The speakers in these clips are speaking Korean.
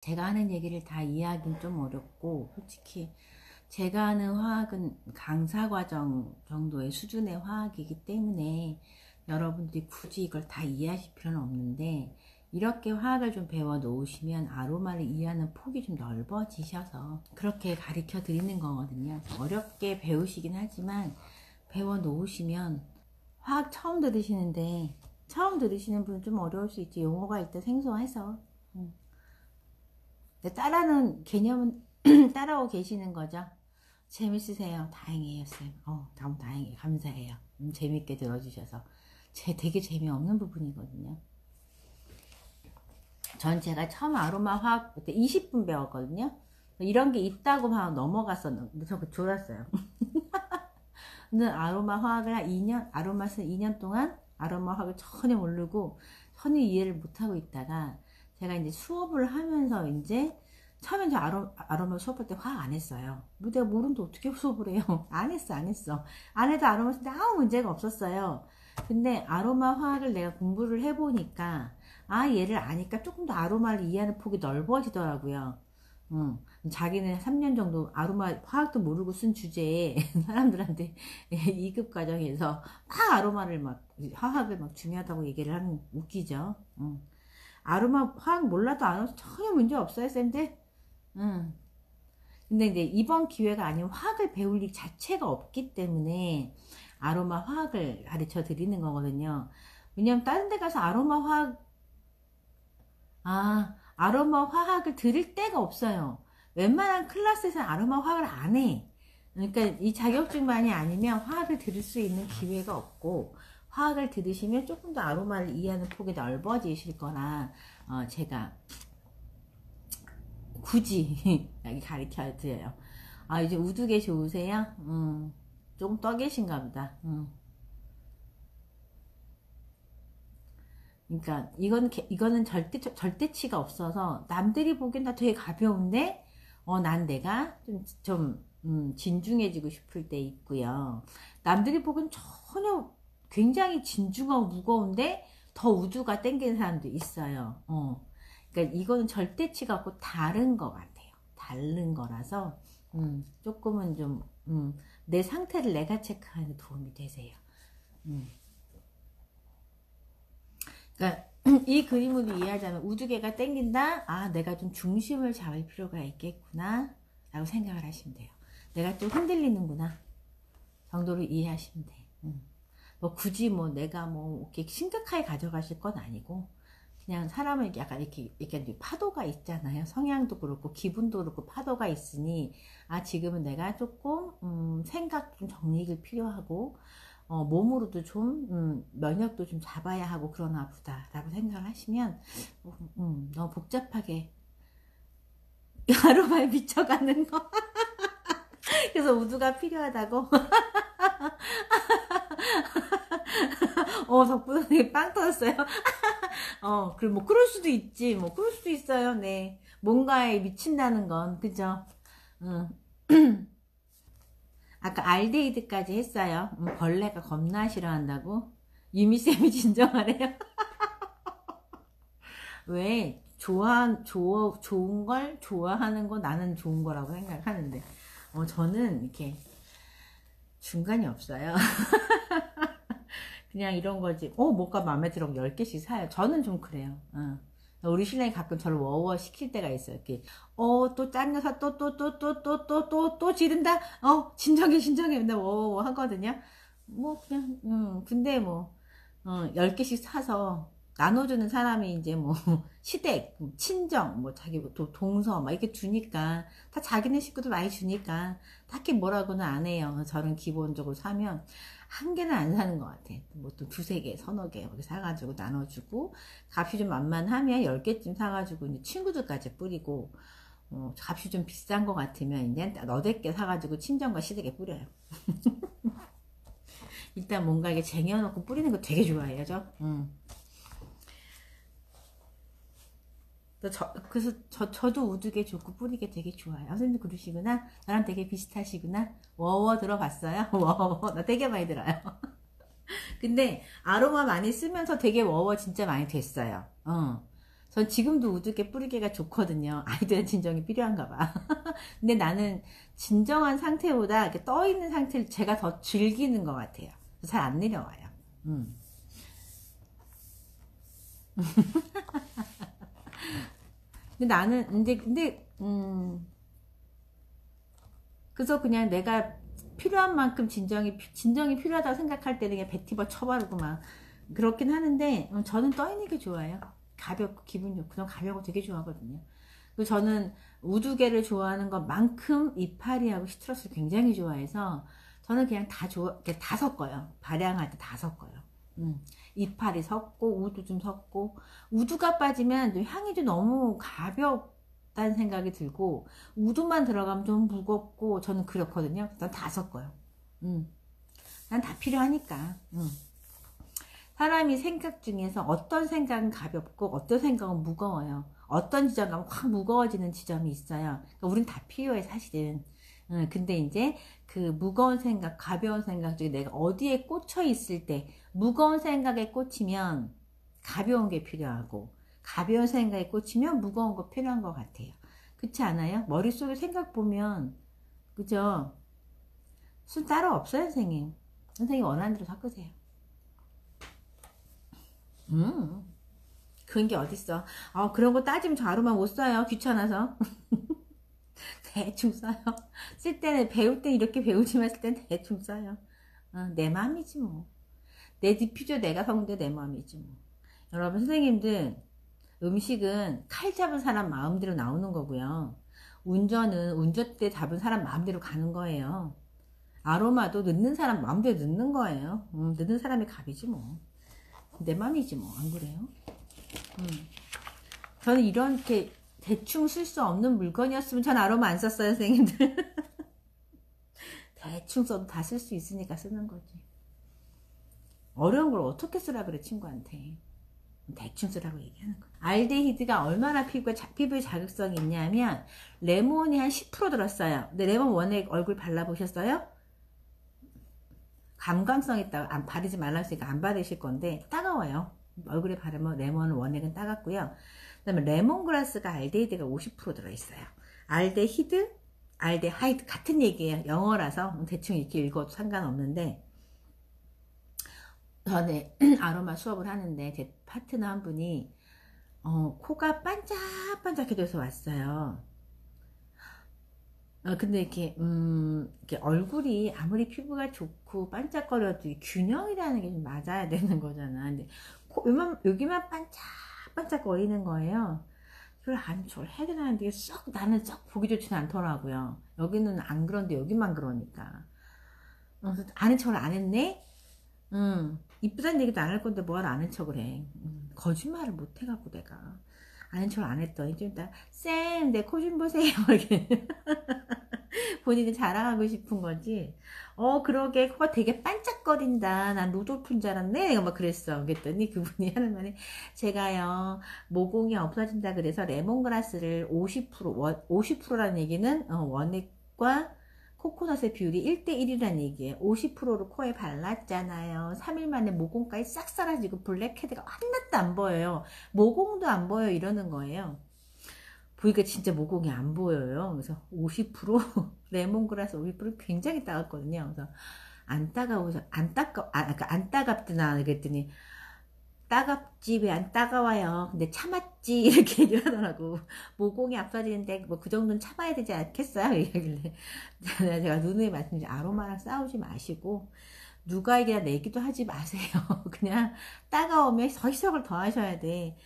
제가 하는 얘기를 다 이해하기는 좀 어렵고, 솔직히 제가 하는 화학은 강사과정 정도의 수준의 화학이기 때문에 여러분들이 굳이 이걸 다 이해하실 필요는 없는데, 이렇게 화학을 좀 배워 놓으시면 아로마를 이해하는 폭이 좀 넓어지셔서 그렇게 가르쳐 드리는 거거든요. 어렵게 배우시긴 하지만 배워 놓으시면, 화학 처음 들으시는데 처음 들으시는 분은 좀 어려울 수 있지. 용어가 일단 생소해서. 따라하는 개념은 따라오고 계시는 거죠. 재밌으세요? 다행이에요, 쌤. 너무 다행이에요. 감사해요. 재밌게 들어주셔서. 되게 재미없는 부분이거든요. 제가 처음 아로마 화학 그때 20분 배웠거든요. 이런 게 있다고 막 넘어갔었는데 저 졸았어요. 근데 아로마 화학을 한 2년, 아로마스 2년 동안 아로마 화학을 전혀 모르고 전혀 이해를 못하고 있다가 제가 이제 수업을 하면서 이제 처음에 저 아로마 수업할 때 화학 안 했어요. 뭐 내가 모르는데 어떻게 수업을 해요? 안 했어. 안 해도 아로마 쓸 때 아무 문제가 없었어요. 근데 아로마 화학을 내가 공부를 해보니까 얘를 아니까 조금 더 아로마를 이해하는 폭이 넓어지더라고요. 자기는 3년 정도 아로마 화학도 모르고 쓴 주제에 사람들한테 2급 과정에서 막 아로마를 막 화학을 막 중요하다고 얘기를 하는 웃기죠. 아로마 화학 몰라도 아로마 전혀 문제 없어요, 쌤들. 근데 이제 이번 기회가 아니면 화학을 배울 일 자체가 없기 때문에 아로마 화학을 가르쳐 드리는 거거든요. 왜냐면 다른 데 가서 아로마 화학을 들을 데가 없어요. 웬만한 클래스에서는 아로마 화학을 안 해. 그러니까 이 자격증만이 아니면 화학을 들을 수 있는 기회가 없고, 화학을 들으시면 조금 더 아로마를 이해하는 폭이 넓어지실 거라 제가 굳이 여기 가르쳐 드려요. 이제 우두개 좋으세요? 조금 떠 계신가 보다. 그러니까 이거는 절대치가 없어서 남들이 보기엔 다 되게 가벼운데 난 내가 좀 진중해지고 싶을 때 있고요. 남들이 보기엔 전혀 굉장히 진중하고 무거운데 더 우두가 땡기는 사람도 있어요. 그러니까 이거는 절대치가 없고 다른 것 같아요. 다른 거라서 조금은 좀 내 상태를 내가 체크하는 데 도움이 되세요. 그러니까 이 그림으로 이해하자면 우두개가 땡긴다. 내가 좀 중심을 잡을 필요가 있겠구나 라고 생각을 하시면 돼요. 내가 좀 흔들리는구나 정도로 이해하시면 돼. 뭐 굳이 뭐 내가 뭐 이렇게 심각하게 가져가실 건 아니고, 그냥 사람은 약간 이렇게 파도가 있잖아요. 성향도 그렇고 기분도 그렇고 파도가 있으니 지금은 내가 조금 생각 좀 정리가 필요하고 몸으로도 좀 면역도 좀 잡아야 하고 그러나 보다 라고 생각을 하시면 너무 복잡하게 아로마에 미쳐가는 거 그래서 우두가 필요하다고 덕분에 빵 터졌어요. 그리고 뭐 그럴 수도 있지, 뭐 그럴 수도 있어요. 네, 뭔가에 미친다는 건 그죠. 아까 알데히드까지 했어요. 벌레가 겁나 싫어한다고? 유미쌤이 진정하래요. 왜? 좋은 걸 좋아하는 거 나는 좋은 거라고 생각하는데, 저는 이렇게 중간이 없어요. 그냥 이런 거지. 뭐가 마음에 들어 10개씩 사요. 저는 좀 그래요. 우리 신랑이 가끔 저를 워워 시킬 때가 있어요. 이렇게, 또 짠 녀석 또 지른다? 진정해. 맨날 워워 하거든요. 뭐, 그냥, 근데 뭐, 10개씩 사서 나눠주는 사람이 이제 뭐, 시댁, 친정, 뭐, 자기 동서, 막 이렇게 주니까, 다 자기네 식구들 많이 주니까, 딱히 뭐라고는 안 해요. 저는 기본적으로 사면, 한 개는 안 사는 것 같아. 뭐 또 두세 개, 서너 개 이렇게 사가지고 나눠주고, 값이 좀 만만하면 10개쯤 사가지고 이제 친구들까지 뿌리고, 값이 좀 비싼 것 같으면 이제 너댓 개 사가지고 친정과 시댁에 뿌려요. 일단 뭔가 이게 쟁여놓고 뿌리는 거 되게 좋아해요, 저. 그래서 저도 우두개 좋고 뿌리게 되게 좋아요. 선생님도 그러시구나. 나랑 되게 비슷하시구나. 워워 들어봤어요? 워워 나 되게 많이 들어요. 근데 아로마 많이 쓰면서 되게 워워 진짜 많이 됐어요. 전 지금도 우두깨 뿌리개가 좋거든요. 아이들은 진정이 필요한가 봐. 근데 나는 진정한 상태보다 이렇게 떠 있는 상태를 제가 더 즐기는 것 같아요. 잘 안 내려와요. 근데 나는 그래서 그냥 내가 필요한 만큼 진정이 필요하다고 생각할 때는 그냥 뱉티버 쳐바르고 막 그렇긴 하는데 저는 떠 있는 게 좋아요. 가볍고 기분 좋고 전 가벼운 거 되게 좋아하거든요. 그리고 저는 우두개를 좋아하는 것만큼 이파리하고 시트러스를 굉장히 좋아해서 저는 그냥 다 섞어요. 발향할 때 다 섞어요. 이파리 섞고 우두 좀 섞고 우두가 빠지면 또 향이 좀 너무 가볍다는 생각이 들고 우두만 들어가면 좀 무겁고 저는 그렇거든요. 난 다 섞어요. 난 다 필요하니까. 사람이 생각 중에서 어떤 생각은 가볍고 어떤 생각은 무거워요. 어떤 지점 가면 확 무거워지는 지점이 있어요. 그러니까 우린 다 필요해 사실은. 근데 이제 그 무거운 생각, 가벼운 생각 중에 내가 어디에 꽂혀 있을 때 무거운 생각에 꽂히면 가벼운 게 필요하고 가벼운 생각에 꽂히면 무거운 거 필요한 것 같아요. 그렇지 않아요? 머릿속에 생각 보면 그죠? 순 따로 없어요 선생님. 선생님 원하는 대로 섞으세요. 그런 게 어딨어. 그런 거 따지면 저 아로마 못 써요. 귀찮아서. 대충 써요. 쓸 때는 배울 때 이렇게 배우지만 쓸 때는 대충 써요. 내 마음이지 뭐. 내 디퓨저 내가 섞는데 내 마음이지 뭐. 여러분 선생님들 음식은 칼 잡은 사람 마음대로 나오는 거고요. 운전은 운전대 잡은 사람 마음대로 가는 거예요. 아로마도 넣는 사람 마음대로 넣는 거예요. 넣는 사람이 갑이지 뭐. 내 맘이지 뭐. 안 그래요? 저는 이렇게 대충 쓸 수 없는 물건이었으면 전 아로마 안 썼어요 선생님들. 대충 써도 다 쓸 수 있으니까 쓰는 거지. 어려운 걸 어떻게 쓰라 그래 친구한테. 대충 쓰라고 얘기하는 거야. 알데히드가 얼마나 피부에 자극성이 있냐면 레몬이 한 10% 들었어요. 근데 레몬 원액 얼굴 발라보셨어요? 감광성 있다고 안 바르지 말라 했으니까 안 바르실 건데 따가워요. 얼굴에 바르면 레몬 원액은 따갑고요. 그 다음에 레몬그라스가 알데히드가 50% 들어있어요. 알데히드, 알데하이드 같은 얘기예요. 영어라서 대충 이렇게 읽어도 상관없는데 전에 아로마 수업을 하는데 제 파트너 한 분이 코가 반짝반짝해져서 왔어요. 근데 이렇게 얼굴이 아무리 피부가 좋고 반짝거려도 균형이라는 게 좀 맞아야 되는 거잖아. 근데 여기만 반짝반짝거리는 거예요. 그걸 저를 해야 되나는데 나는 썩 보기 좋지는 않더라고요. 여기는 안 그런데 여기만 그러니까. 아는 척을 안 했네? 이쁘다는 얘기도 안 할 건데 뭐하러 아는 척을 해. 거짓말을 못 해갖고 내가. 아는 척을 안 했더니 좀 이따 쌤 내 코 좀 보세요 이렇게 본인이 자랑하고 싶은 거지. 그러게 코가 되게 반짝거린다. 난 루돌프인 줄 알았네. 내가 막 그랬어. 그랬더니 그분이 하는 말이 제가요 모공이 없어진다 그래서 레몬그라스를 50%라는 얘기는 원액과 코코넛의 비율이 1대1이라는 얘기예요. 50%를 코에 발랐잖아요. 3일 만에 모공까지 싹 사라지고 블랙헤드가 하나도 안 보여요. 모공도 안 보여 이러는 거예요. 보니까 진짜 모공이 안 보여요. 그래서 50% 레몬그라스 50% 굉장히 따갑거든요. 그래서 그러니까 안 따갑드나 그랬더니 따갑지 왜 안 따가워요. 근데 참았지 이렇게 얘기를 하더라고. 모공이 앞서지는데 뭐 그 정도는 참아야 되지 않겠어요? 이러길래 제가 누누이 말씀드린 아로마랑 싸우지 마시고 누가 얘기나 내기도 하지 마세요. 그냥 따가우면 서희석을 더 하셔야 돼.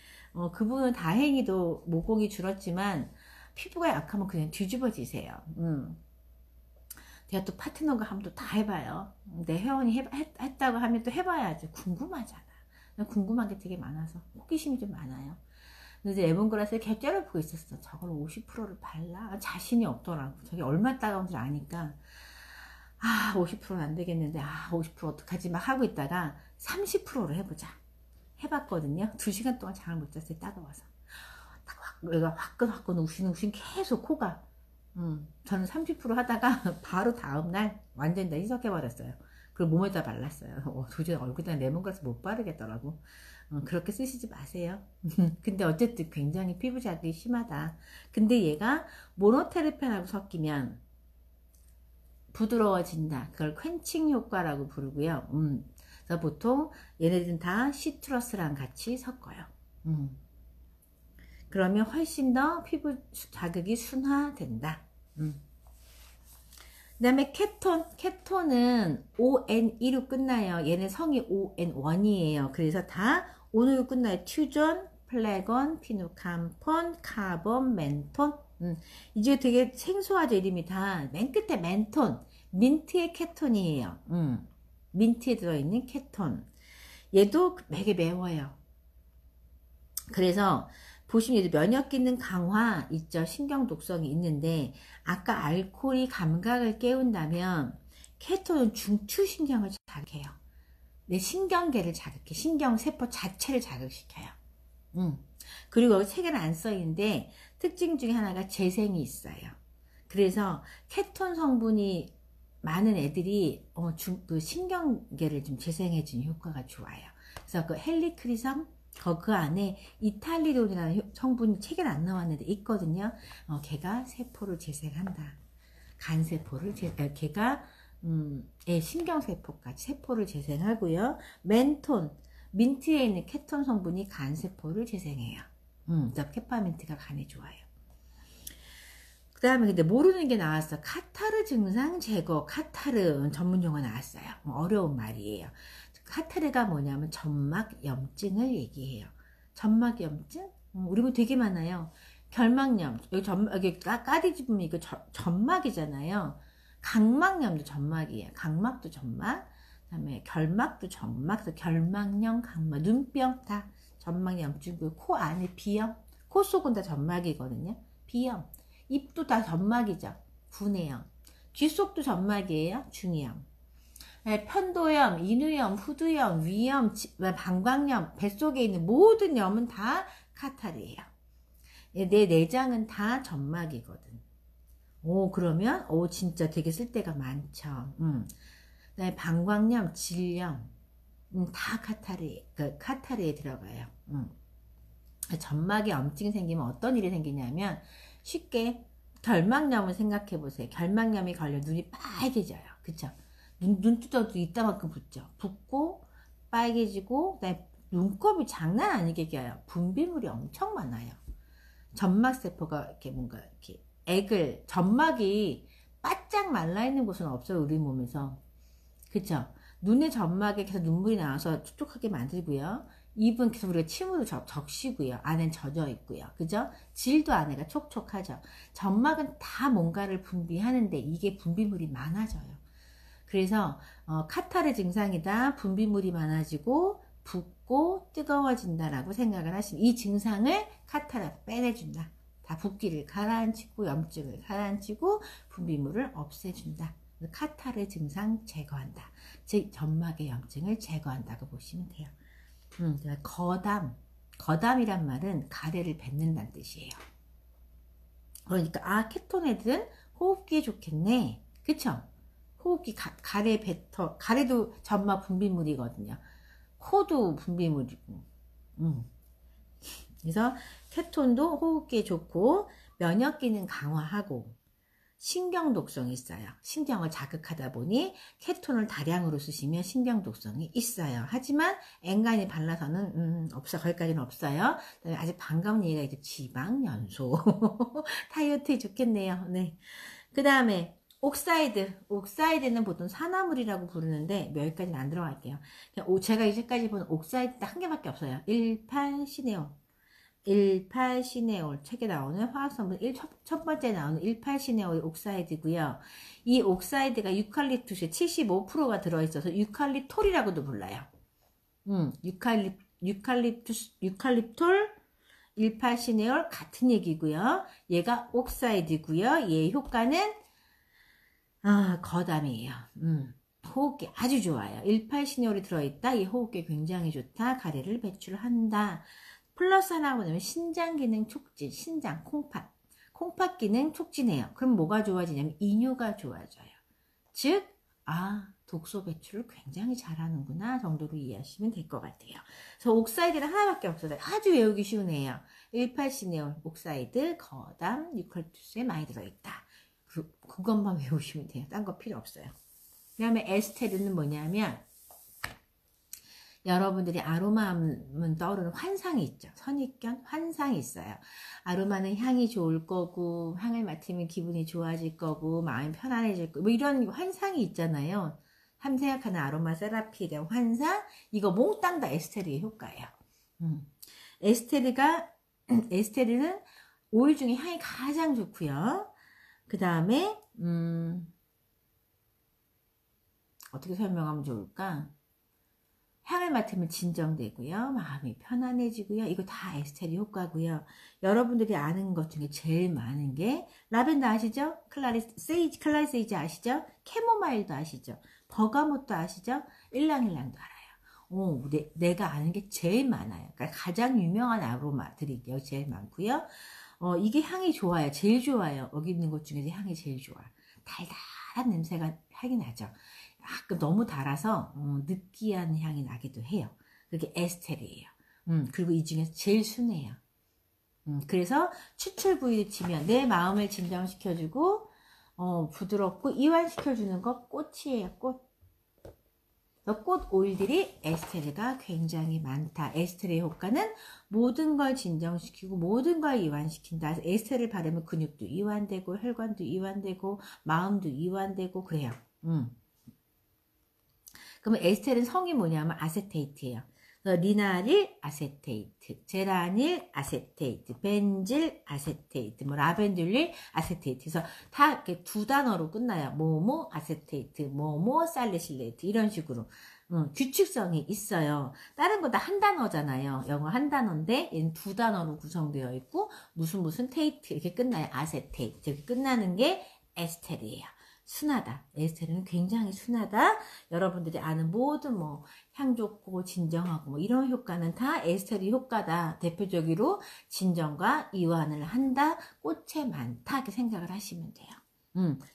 그분은 다행히도 모공이 줄었지만 피부가 약하면 그냥 뒤집어지세요. 제가 또 파트너가 하면 또 다 해봐요. 내 회원이 했다고 하면 또 해봐야지. 궁금하잖아. 궁금한 게 되게 많아서 호기심이 좀 많아요. 근데 이제 레몬그라스를 계속 째려보고 있었어. 저걸 50%를 발라? 자신이 없더라고. 저게 얼마나 따가운지 아니까 50%는 안 되겠는데 50% 어떡하지 막 하고 있다가 30%를 해보자 해봤거든요. 2시간 동안 잠을 못 잤어요. 따가워서 내가 화끈화끈 우신우신 계속 코가 저는 30% 하다가 바로 다음날 완전히 다 희석해버렸어요. 그리고 몸에다 발랐어요. 도저히 얼굴에다 레몬그라스 못 바르겠더라고. 그렇게 쓰시지 마세요. 근데 어쨌든 굉장히 피부 자극이 심하다. 근데 얘가 모노테르펜하고 섞이면 부드러워진다. 그걸 퀸칭 효과라고 부르고요. 그래서 보통 얘네들은 다 시트러스랑 같이 섞어요. 그러면 훨씬 더 피부 자극이 순화된다. 그 다음에 케톤은 ON2로 끝나요. 얘는 성이 ON1이에요. 그래서 다 O로 끝나요. 튜존, 플래건, 피누캄폰, 카본, 멘톤. 이제 되게 생소하죠. 이름이 다. 맨 끝에 멘톤, 민트의 케톤이에요. 민트에 들어있는 케톤. 얘도 되게 매워요. 그래서 보시면 얘도 면역 기능 강화 있죠. 신경 독성이 있는데 아까 알코올이 감각을 깨운다면 케톤은 중추신경을 자극해요. 내 신경계를 자극해. 신경세포 자체를 자극시켜요. 그리고 여기 책에는 안 써있는데 특징 중에 하나가 재생이 있어요. 그래서 케톤 성분이 많은 애들이 그 신경계를 좀 재생해주는 효과가 좋아요. 그래서 그 헬리크리섬 그 안에 이탈리론이라는 성분이 책에는 안 나왔는데 있거든요. 걔가 세포를 재생한다. 간세포를 걔가 신경세포까지 세포를 재생하고요. 멘톤, 민트에 있는 케톤 성분이 간세포를 재생해요. 그래서 페퍼민트가 간에 좋아요. 그 다음에 근데 모르는 게 나왔어. 카타르 증상 제거. 카타르 전문 용어 나왔어요. 어려운 말이에요. 카타르가 뭐냐면 점막염증을 얘기해요. 점막염증? 우리 뭐 되게 많아요. 결막염. 여기 까디 집으면 이거 점막이잖아요. 각막염도 점막이에요. 각막도 점막. 그 다음에 결막도 점막. 그래서 결막염, 각막, 눈병 다 점막염증이고 코 안에 비염. 코 속은 다 점막이거든요. 비염. 입도 다 점막이죠. 구내염. 귀 속도 점막이에요. 중이염. 편도염, 인후염, 후두염, 위염, 방광염, 뱃속에 있는 모든 염은 다 카타르예요. 내 내장은 다 점막이거든. 그러면 진짜 되게 쓸 데가 많죠. 그다음에 방광염, 질염, 다 카타르에 들어가요. 점막에 염증이 생기면 어떤 일이 생기냐면 쉽게 결막염을 생각해 보세요. 결막염이 걸려 눈이 빨개져요. 그쵸? 눈 뜯어도 이따만큼 붓죠. 붓고 빨개지고 그다음에 눈곱이 장난 아니게 껴요. 분비물이 엄청 많아요. 점막세포가 이렇게 뭔가 이렇게 점막이 바짝 말라있는 곳은 없어요. 우리 몸에서. 그쵸? 눈의 점막에 계속 눈물이 나와서 촉촉하게 만들고요. 입은 계속 우리가 침으로 적시고요. 안엔 젖어 있고요. 그죠? 질도 안에가 촉촉하죠. 점막은 다 뭔가를 분비하는데 이게 분비물이 많아져요. 그래서 카타르 증상이다. 분비물이 많아지고 붓고 뜨거워진다라고 생각을 하시면 이 증상을 카타르가 빼내준다. 다 붓기를 가라앉히고 염증을 가라앉히고 분비물을 없애준다. 카타르 증상 제거한다. 즉 점막의 염증을 제거한다고 보시면 돼요. 거담이란 말은 가래를 뱉는다는 뜻이에요. 그러니까 케톤 애들은 호흡기에 좋겠네. 그쵸? 호흡기 가래 뱉어. 가래도 점막 분비물이거든요. 코도 분비물이고. 그래서 케톤도 호흡기에 좋고 면역 기능 강화하고 신경 독성이 있어요. 신경을 자극하다 보니 케톤을 다량으로 쓰시면 신경 독성이 있어요. 하지만 엔간히 발라서는 없어. 거기까지는 없어요. 아주 반가운 얘기가 이제 지방 연소. 다이어트에 좋겠네요. 네. 그 다음에 옥사이드는 보통 산화물이라고 부르는데 여기까지는 안 들어갈게요. 제가 이제까지 본 옥사이드 딱 한 개밖에 없어요. 18시네올 책에 나오는 화학성분 첫 번째 나오는 18시네올 옥사이드고요. 이 옥사이드가 유칼립투스의 75%가 들어있어서 유칼립톨이라고도 불러요. 유칼립톨 18시네올 같은 얘기고요. 얘가 옥사이드고요. 얘의 효과는 거담이에요. 호흡기 아주 좋아요. 18시네올이 들어있다. 이 호흡기 굉장히 좋다. 가래를 배출한다. 플러스 하나 뭐냐면 신장 기능 촉진, 신장 콩팥 기능 촉진해요. 그럼 뭐가 좋아지냐면 이뇨가 좋아져요. 즉 독소 배출을 굉장히 잘하는구나 정도로 이해하시면 될 것 같아요. 그래서 옥사이드는 하나밖에 없어요. 아주 외우기 쉬운 애예요. 18시네올 옥사이드, 거담, 유칼립투스에 많이 들어있다. 그것만 외우시면 돼요. 딴 거 필요 없어요. 그 다음에 에스테르는 뭐냐면 여러분들이 아로마 하면 떠오르는 환상이 있죠. 선입견, 환상이 있어요. 아로마는 향이 좋을 거고 향을 맡으면 기분이 좋아질 거고 마음이 편안해질 거고 뭐 이런 환상이 있잖아요. 생각하는 아로마 세라피에 대한 환상, 이거 몽땅 다 에스테르의 효과예요. 에스테르는 오일 중에 향이 가장 좋고요. 그 다음에 어떻게 설명하면 좋을까? 향을 맡으면 진정되고요. 마음이 편안해지고요. 이거 다 에스테르 효과고요. 여러분들이 아는 것 중에 제일 많은 게 라벤더 아시죠? 클라리 세이지 아시죠? 캐모마일도 아시죠? 버가못도 아시죠? 일랑일랑도 알아요. 내가 아는 게 제일 많아요. 그러니까 가장 유명한 아로마들이 제일 많고요. 이게 향이 좋아요. 제일 좋아요. 여기 있는 것 중에서 향이 제일 좋아요. 달달한 냄새가 향이 나죠. 가끔 너무 달아서 느끼한 향이 나기도 해요. 그게 에스테르예요. 그리고 이 중에서 제일 순해요. 그래서 추출 부위를 치면 내 마음을 진정시켜주고 부드럽고 이완시켜주는 거 꽃이에요. 꽃 오일들이 에스테르가 굉장히 많다. 에스테르의 효과는 모든 걸 진정시키고 모든 걸 이완시킨다. 에스테르를 바르면 근육도 이완되고 혈관도 이완되고 마음도 이완되고 그래요. 그러면 에스테르는 성이 뭐냐면 아세테이트예요. 리나릴 아세테이트, 제라닐 아세테이트, 벤질 아세테이트, 뭐 라벤듈릴 아세테이트. 그래서 다 이렇게 두 단어로 끝나요. 뭐뭐 아세테이트, 뭐뭐 살리실레이트 이런 식으로 규칙성이 있어요. 다른 거 다 한 단어잖아요. 영어 한 단어인데 얘는 두 단어로 구성되어 있고 무슨 테이트 이렇게 끝나요. 아세테이트 이렇게 끝나는 게 에스테르예요. 순하다. 에스테르는 굉장히 순하다. 여러분들이 아는 모든 향 좋고 진정하고 이런 효과는 다 에스테르 효과다. 대표적으로 진정과 이완을 한다. 꽃에 많다. 이렇게 생각을 하시면 돼요.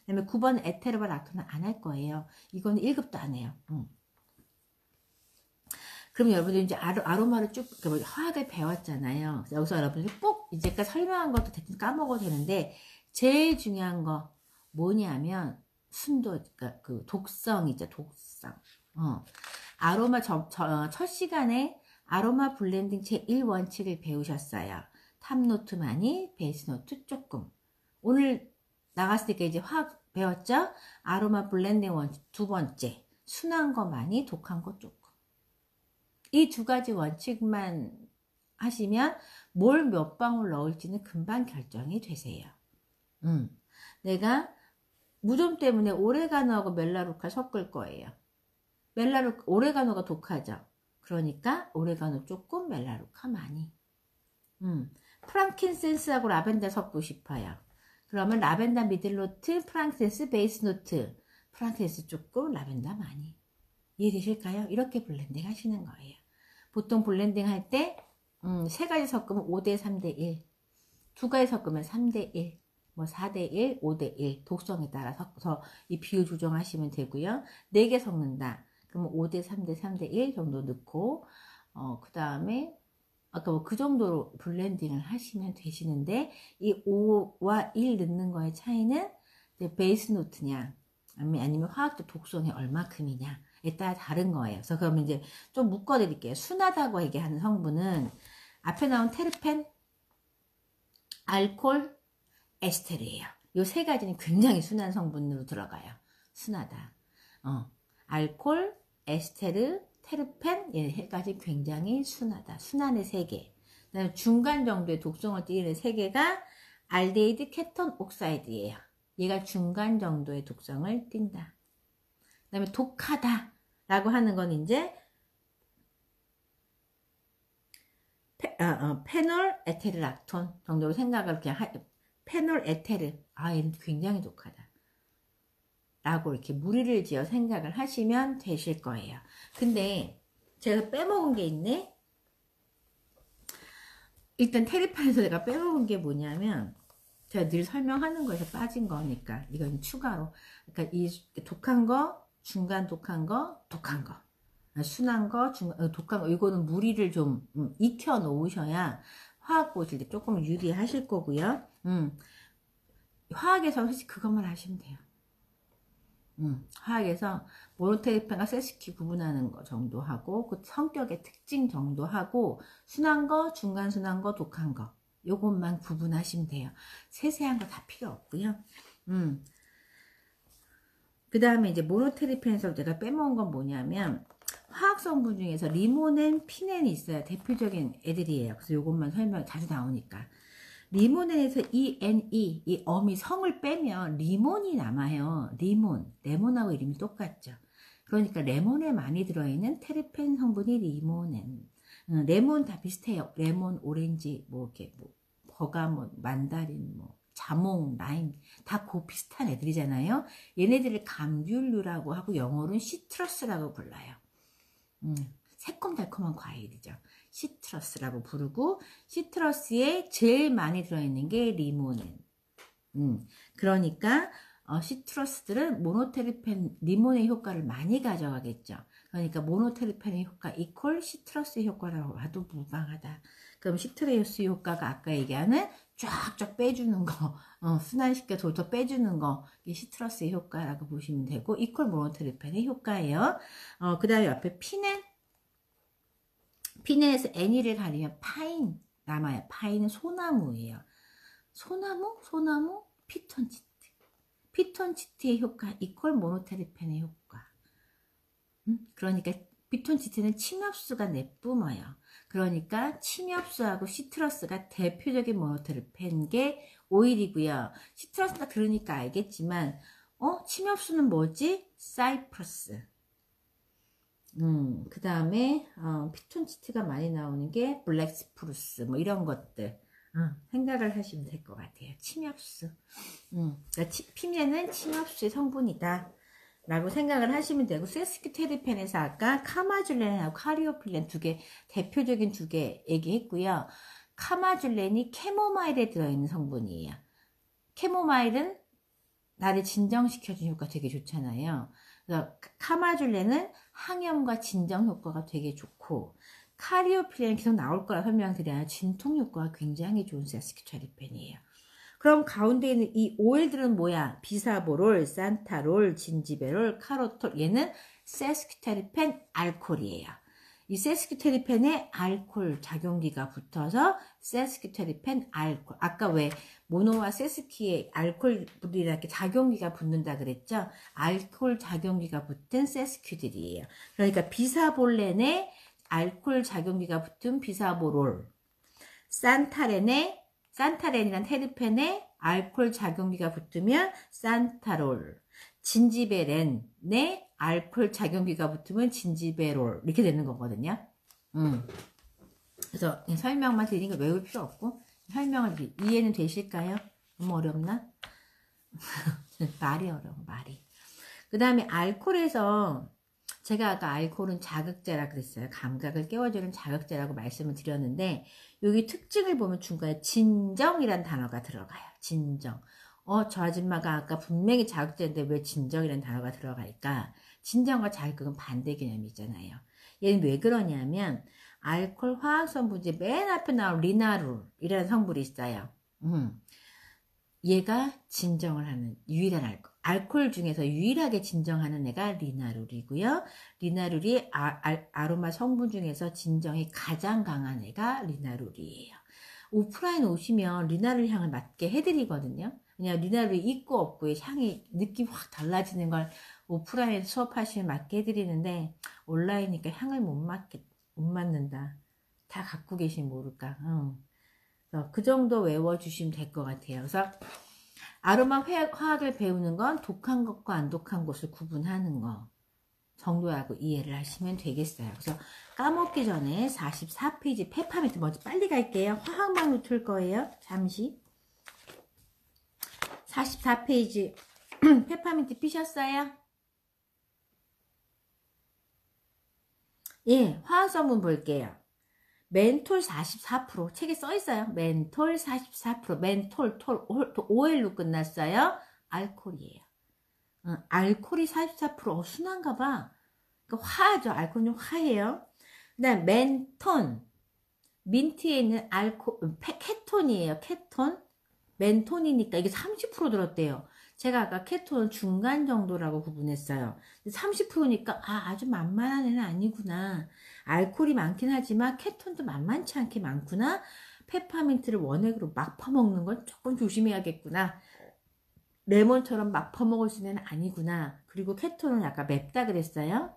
그다음에 9번 에테르바 락토는 안 할 거예요. 이거는 1급도 안 해요. 그럼 여러분들 이제 아로마를 쭉 화학을 배웠잖아요. 여기서 여러분들이 꼭 이제까지 설명한 것도 대충 까먹어도 되는데 제일 중요한 거 뭐냐면 순도, 그러니까 그 독성이죠. 독성. 아로마 첫 시간에 아로마 블렌딩 제1원칙을 배우셨어요. 탑노트 많이, 베이스노트 조금. 오늘 나갔을 때 이제 화학 배웠죠? 아로마 블렌딩 원칙 두 번째. 순한 거 많이, 독한 거 조금. 이 두 가지 원칙만 하시면 뭘 몇 방울 넣을지는 금방 결정이 되세요. 내가 무좀 때문에 오레가노하고 멜라루카 섞을 거예요. 오레가노가 독하죠. 그러니까 오레가노 조금, 멜라루카 많이. 프랑킨센스하고 라벤더 섞고 싶어요. 그러면 라벤더 미들노트, 프랑킨센스 베이스노트. 프랑킨센스 조금, 라벤더 많이. 이해되실까요? 이렇게 블렌딩 하시는 거예요. 보통 블렌딩 할 때 세 가지 섞으면 5대 3대 1. 두 가지 섞으면 3대 1. 4대1, 5대1 독성에 따라 섞어서 이 비율 조정하시면 되고요. 4개 섞는다. 그러면 5대 3대 3대 1 정도 넣고 그 다음에 아까 그 정도로 블렌딩을 하시면 되시는데 이 5와 1 넣는 거의 차이는 베이스 노트냐 아니면 화학적 독성이 얼마큼이냐에 따라 다른 거예요. 그래서 그러면 이제 좀 묶어 드릴게요. 순하다고 얘기하는 성분은 앞에 나온 테르펜, 알코올, 에스테르예요. 이 세 가지는 굉장히 순한 성분으로 들어가요. 순하다. 알코올, 에스테르, 테르펜 이 세 가지 굉장히 순하다. 순한의 세 개. 그다음에 중간 정도의 독성을 띠는 세 개가 알데히드, 케톤, 옥사이드예요. 얘가 중간 정도의 독성을 띈다. 그다음에 독하다라고 하는 건 이제 페놀, 에테르, 락톤 정도로 생각을 그냥 페놀, 에테르, 얘는 굉장히 독하다. 라고 이렇게 무리를 지어 생각을 하시면 되실 거예요. 근데 제가 빼먹은 게 있네? 일단 테르펜에서 내가 빼먹은 게 뭐냐면, 제가 늘 설명하는 거에서 빠진 거니까, 이건 추가로. 그러니까 이 독한 거, 중간 독한 거, 독한 거. 순한 거, 독한 거. 이거는 무리를 좀 익혀 놓으셔야 화학 보실 때 조금 유리하실 거고요. 화학에서 사실 그것만 하시면 돼요. 화학에서 모노테리펜과 세스키 구분하는 거 정도 하고, 그 성격의 특징 정도 하고, 순한 거, 중간 순한 거, 독한 거. 요것만 구분하시면 돼요. 세세한 거 다 필요 없고요. 그 다음에 이제 모노테리펜에서 제가 빼먹은 건 뭐냐면, 화학 성분 중에서 리모넨, 피넨이 있어요. 대표적인 애들이에요. 그래서 요것만 설명 자주 나오니까. 리모넨에서 ENE, 이 어미 성을 빼면 리몬이 남아요. 리몬. 레몬하고 이름이 똑같죠. 그러니까 레몬에 많이 들어있는 테르펜 성분이 리모넨. 레몬 다 비슷해요. 레몬, 오렌지, 뭐 이렇게 뭐 버가못, 만다린, 뭐 자몽, 라임 다 그 비슷한 애들이잖아요. 얘네들을 감귤류라고 하고 영어로는 시트러스라고 불러요. 새콤달콤한 과일이죠. 시트러스라고 부르고, 시트러스에 제일 많이 들어있는 게 리모넨. 그러니까 시트러스들은 모노테리펜, 리몬의 효과를 많이 가져가겠죠. 그러니까 모노테리펜의 효과 이퀄 시트러스의 효과라고 봐도 무방하다. 그럼 시트러스 효과가 아까 얘기하는 쫙쫙 빼주는 거, 순환시켜 돌돌 빼주는 거, 이게 시트러스의 효과라고 보시면 되고, 이퀄 모노테리펜의 효과예요. 그 다음에 옆에 피넨. 피넨에서 N이를 가리면 파인 남아요. 파인은 소나무예요. 소나무, 피톤치트. 피톤치트의 효과 이퀄 모노테리펜의 효과. 그러니까 피톤치트는 침엽수가 내뿜어요. 그러니까 침엽수하고 시트러스가 대표적인 모노테리펜게 오일이고요. 시트러스가 들으니까 알겠지만 침엽수는 뭐지? 사이프러스. 그 다음에 피톤치트가 많이 나오는 게 블랙 스프루스 뭐 이런 것들 생각을 하시면 될 것 같아요. 침엽수. 그러니까 피넨은 침엽수의 성분이다 라고 생각을 하시면 되고, 세스키테리펜에서 아까 카마줄렌하고 카리오필렌 대표적인 두 개 얘기했고요. 카마줄렌이 캐모마일에 들어있는 성분이에요. 캐모마일은 나를 진정시켜주는 효과 되게 좋잖아요. 그래서 카마줄렌은 항염과 진정 효과가 되게 좋고, 카리오필렌은 계속 나올 거라 설명드려요. 진통 효과가 굉장히 좋은 세스키테리펜이에요. 그럼 가운데 있는 이 오일들은 뭐야? 비사보롤, 산타롤, 진지베롤, 카로톨. 얘는 세스키테리펜 알코올이에요. 이 세스키테리펜에 알코올 작용기가 붙어서 세스키테리펜 알코올. 아까 왜 모노와 세스키에 알코올들이 이렇게 작용기가 붙는다 그랬죠? 알코올 작용기가 붙은 세스키들이에요. 그러니까 비사볼렌에 알코올 작용기가 붙은 비사보롤. 산타렌이란 테르펜에 알코올 작용기가 붙으면 산타롤. 진지베렌에 알코올 작용기가 붙으면 진지베롤. 이렇게 되는 거거든요. 그래서 설명만 드리는 거 외울 필요 없고, 설명을 이해는 되실까요? 너무 어렵나? 말이 어려워, 말이. 그 다음에 알코올에서 제가 아까 알코올은 자극제라 그랬어요. 감각을 깨워주는 자극제라고 말씀을 드렸는데, 여기 특징을 보면 중간에 진정이란 단어가 들어가요. 진정. 저 아줌마가 아까 분명히 자극제인데 왜 진정이란 단어가 들어갈까? 진정과 자극은 반대 개념이잖아요. 얘는 왜 그러냐면, 알코올 화학성분제 맨 앞에 나온 리나룰이라는 성분이 있어요. 얘가 진정을 하는 유일한 알코올 중에서 유일하게 진정하는 애가 리나룰이고요. 리나룰이 아로마 성분 중에서 진정이 가장 강한 애가 리나룰이에요. 오프라인 오시면 리나룰 향을 맡게 해드리거든요. 그냥 리나룰이 있고 없고의 향이 느낌 확 달라지는 걸 오프라인 수업하시면 맡게 해드리는데, 온라인이니까 향을 못 맡는다. 다 갖고 계시면 모를까. 그 정도 외워주시면 될 것 같아요. 그래서 아로마 화학을 배우는 건 독한 것과 안 독한 것을 구분하는 거 정도하고 이해를 하시면 되겠어요. 그래서 까먹기 전에 44페이지 페퍼민트 먼저 빨리 갈게요. 화학만 놓을 거예요. 잠시. 44페이지 페퍼민트 피셨어요? 예, 화학성분 볼게요. 멘톨 44%, 책에 써 있어요. 멘톨 44%, 멘톨, OL로 끝났어요. 알코올이에요. 알코올이 44%. 순한가 봐. 그러니까 화하죠. 알코올은 좀 화해요. 그 다음 멘톤. 민트에 있는 케톤이에요. 케톤. 멘톤이니까 이게 30% 들었대요. 제가 아까 케톤은 중간 정도라고 구분했어요. 30%니까 아주 만만한 애는 아니구나. 알코올이 많긴 하지만 케톤도 만만치 않게 많구나. 페퍼민트를 원액으로 막 퍼먹는 건 조금 조심해야겠구나. 레몬처럼 막 퍼먹을 수 있는 애는 아니구나. 그리고 케톤은 약간 맵다 그랬어요.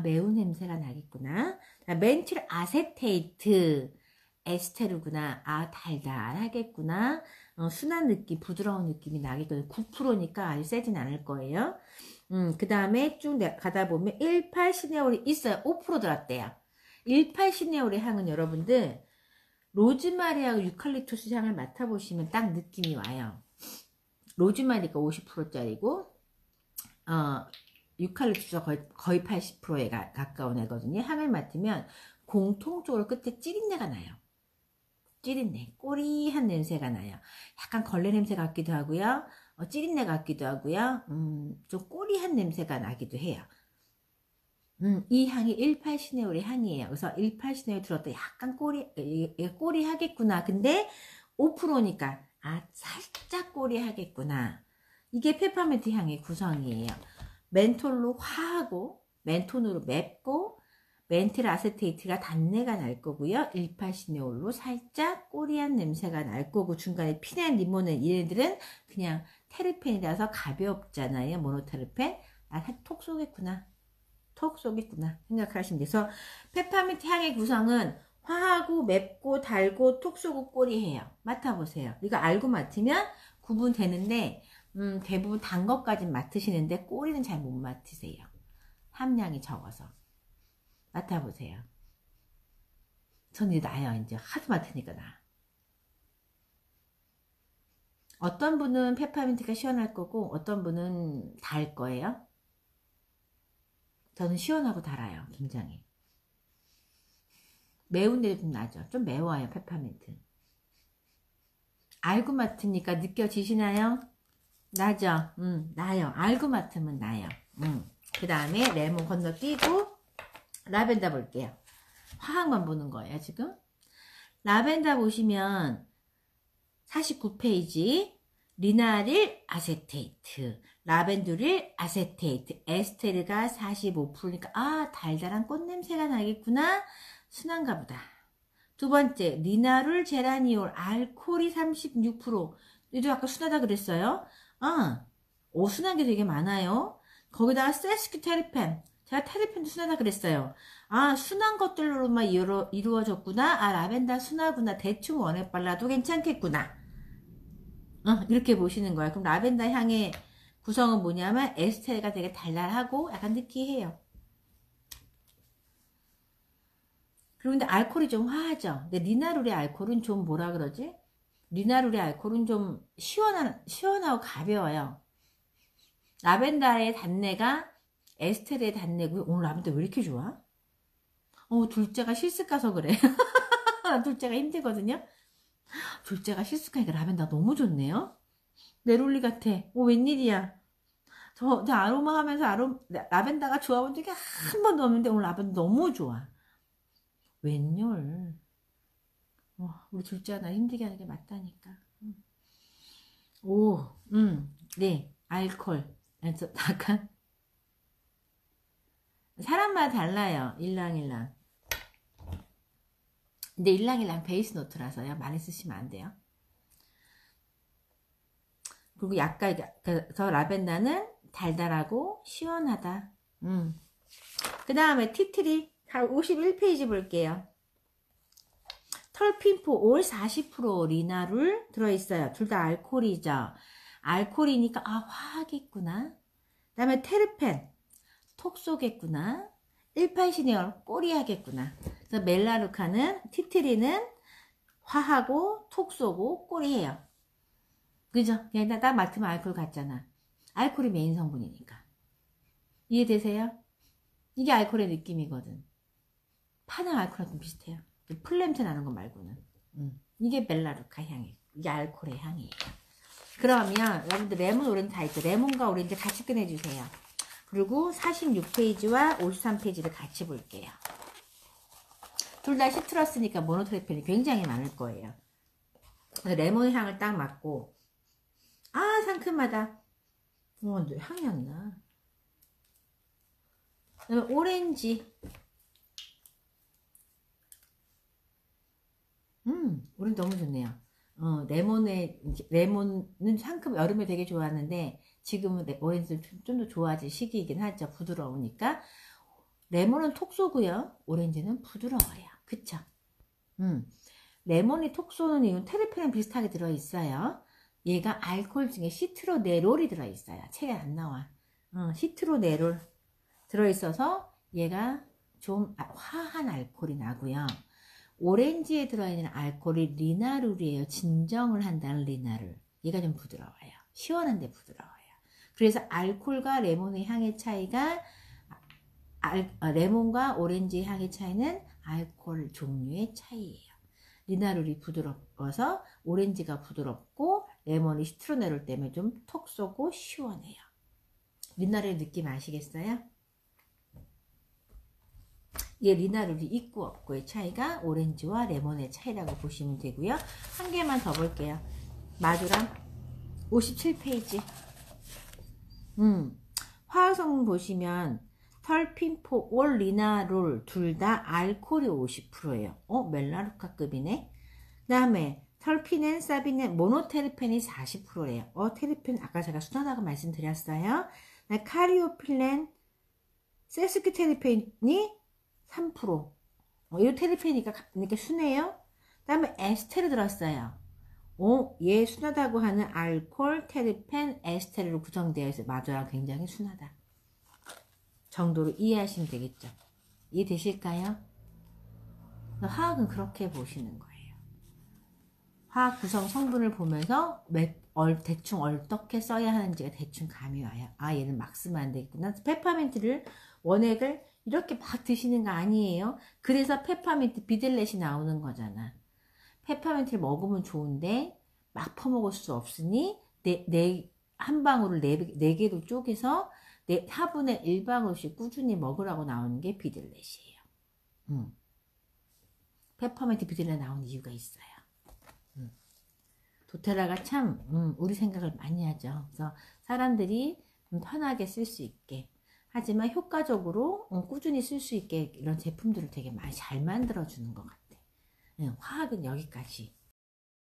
매운 냄새가 나겠구나. 멘틸 아세테이트. 에스테르구나. 달달하겠구나. 순한 느낌, 부드러운 느낌이 나겠거든요. 9%니까 아주 세진 않을 거예요. 그 다음에 쭉 가다 보면 18 시네올이 있어요. 5% 들었대요. 18 시네올의 향은 여러분들 로즈마리하고 유칼립투스 향을 맡아보시면 딱 느낌이 와요. 로즈마리가 50%짜리고 유칼립투스가 거의 80%에 가까운 애거든요. 향을 맡으면 공통적으로 끝에 찌린내가 나요. 찌린내, 꼬리한 냄새가 나요. 약간 걸레 냄새 같기도 하고요. 찌린내 같기도 하고요. 좀 꼬리한 냄새가 나기도 해요. 이 향이 18 시네올의 향이에요. 그래서 18 시네올 들었다 약간 꼬리 하겠구나. 근데 5%니까 살짝 꼬리 하겠구나. 이게 페퍼민트 향의 구성이에요. 멘톨로 화하고 멘톤으로 맵고 멘틸 아세테이트가 단내가 날 거고요. 18 시네올로 살짝 꼬리한 냄새가 날 거고 중간에 피넨 리모넨 얘네들은 그냥 테르펜이라서 가볍잖아요. 모노테르펜. 톡 쏘겠구나. 톡 쏘겠구나 생각하시면 돼서 페퍼민트 향의 구성은 화하고 맵고 달고 톡 쏘고 꼬리해요. 맡아보세요. 이거 알고 맡으면 구분되는데 대부분 단 것까지 맡으시는데 꼬리는 잘 못 맡으세요. 함량이 적어서. 맡아보세요. 저는 이제 나요. 이제 하도 맡으니까 나. 어떤 분은 페퍼민트가 시원할 거고 어떤 분은 달 거예요. 저는 시원하고 달아요. 굉장히. 매운데도 좀 나죠. 좀 매워요. 페퍼민트. 알고 맡으니까 느껴지시나요? 나죠? 나요. 알고 맡으면 나요. 그 다음에 레몬 건너뛰고 라벤더 볼게요. 화학만 보는 거예요, 지금. 라벤더 보시면 49페이지 리나릴 아세테이트, 라벤두릴 아세테이트, 에스테르가 45%니까 달달한 꽃냄새가 나겠구나. 순한가 보다. 두 번째 리나룰 제라니올 알코올이 36%. 얘도 아까 순하다 그랬어요. 순한 게 되게 많아요. 거기다가 세스큐테르펜, 제가 테르펜도 순하다 그랬어요. 순한 것들로만 이루어졌구나. 라벤더 순하구나. 대충 원액 발라도 괜찮겠구나. 이렇게 보시는 거예요. 그럼 라벤더 향의 구성은 뭐냐면 에스테르가 되게 달달하고 약간 느끼해요. 그런데 알코올이 좀 화하죠. 근데 리나룰의 알코올은 좀 뭐라 그러지? 리나룰의 알코올은 좀 시원하고 가벼워요. 라벤더의 단내가 에스테르의 단내고요. 오늘 라벤더 왜 이렇게 좋아? 둘째가 실습 가서 그래. 둘째가 힘들거든요. 둘째가 실습 가니까 라벤더 너무 좋네요. 네롤리 같아. 웬일이야. 저 아로마 하면서 라벤더가 좋아본 적이 한 번도 없는데 오늘 라벤더 너무 좋아. 웬열. 우리 둘째 하나 힘들게 하는 게 맞다니까. 네, 알콜. 약간 사람마다 달라요. 일랑일랑. 근데 일랑일랑 베이스 노트라서요. 많이 쓰시면 안 돼요. 그리고 약간 저 라벤더는 달달하고 시원하다. 그 다음에 티트리 51페이지 볼게요. 털핀포 올 40% 리나룰 들어있어요. 둘 다 알코올이죠. 알코올이니까 화하겠구나. 그 다음에 테르펜 톡 쏘겠구나. 18시네올 꼬리하겠구나. 그래서 멜라루카는 티트리는 화하고 톡 쏘고 꼬리해요. 그죠? 그냥 딱 맡으면 알코올 같잖아. 알코올이 메인 성분이니까. 이해되세요? 이게 알코올의 느낌이거든. 파는 알코올하고 좀 비슷해요. 풀 냄새 나는 거 말고는. 이게 멜라루카 향이에요. 이게 알코올의 향이에요. 그러면 여러분들 레몬 오렌지 다 있죠. 레몬과 오렌지 같이 꺼내주세요. 그리고 46페이지와 53페이지를 같이 볼게요. 둘 다 시트러스니까 모노테르펜이 굉장히 많을 거예요. 레몬 향을 딱 맡고, 아, 상큼하다. 향이 안 나. 그다음에 오렌지. 오렌지 너무 좋네요. 레몬은 상큼 여름에 되게 좋아하는데, 지금은 오렌지는 좀 더 좋아질 시기이긴 하죠. 부드러우니까. 레몬은 톡 쏘고요. 오렌지는 부드러워요. 그쵸? 레몬이 톡 쏘는 이유는 테르펜이랑 비슷하게 들어있어요. 얘가 알코올 중에 시트로네롤이 들어있어요. 책에 안 나와. 시트로네롤 들어있어서 얘가 좀 화한 알코올이 나고요. 오렌지에 들어있는 알코올이 리나룰이에요. 진정을 한다는 리나룰. 얘가 좀 부드러워요. 시원한데 부드러워요. 그래서 알코올과 레몬의 향의 차이가 레몬과 오렌지의 향의 차이는 알코올 종류의 차이예요. 리나룰이 부드러워서 오렌지가 부드럽고 레몬이 시트로네롤 때문에 좀 톡 쏘고 시원해요. 리나룰의 느낌 아시겠어요? 얘 리나룰이 있고 없고의 차이가 오렌지와 레몬의 차이라고 보시면 되고요. 한 개만 더 볼게요. 마두랑 57페이지. 화학성분 보시면 털핀포올, 리나롤 둘 다 알코올이 50%예요. 멜라루카급이네. 그 다음에 털피넨, 사비넨, 모노테르펜이 40%예요. 테르펜 아까 제가 순하다고 말씀드렸어요. 카리오필렌, 세스키테르펜이 3%. 이 테르펜이니까 순해요. 그 다음에 에스테르 들었어요. 얘 순하다고 하는 알코올, 테르펜, 에스테르로 구성되어 있어요. 맞아요. 굉장히 순하다. 정도로 이해하시면 되겠죠. 이해되실까요? 화학은 그렇게 보시는 거예요. 화학 구성 성분을 보면서 대충 어떻게 써야 하는지가 대충 감이 와요. 얘는 막 쓰면 안 되겠구나. 페퍼민트를 원액을 이렇게 막 드시는 거 아니에요. 그래서 페퍼민트 비들렛이 나오는 거잖아. 페퍼민트를 먹으면 좋은데 막 퍼먹을 수 없으니 한 방울을 4개로 쪼개서 4분의 1방울씩 꾸준히 먹으라고 나오는 게 비들렛이에요. 페퍼민트 비들렛 나온 이유가 있어요. 도테라가 참 우리 생각을 많이 하죠. 그래서 사람들이 편하게 쓸 수 있게, 하지만 효과적으로 꾸준히 쓸 수 있게 이런 제품들을 되게 많이 잘 만들어주는 것 같아. 화학은 여기까지.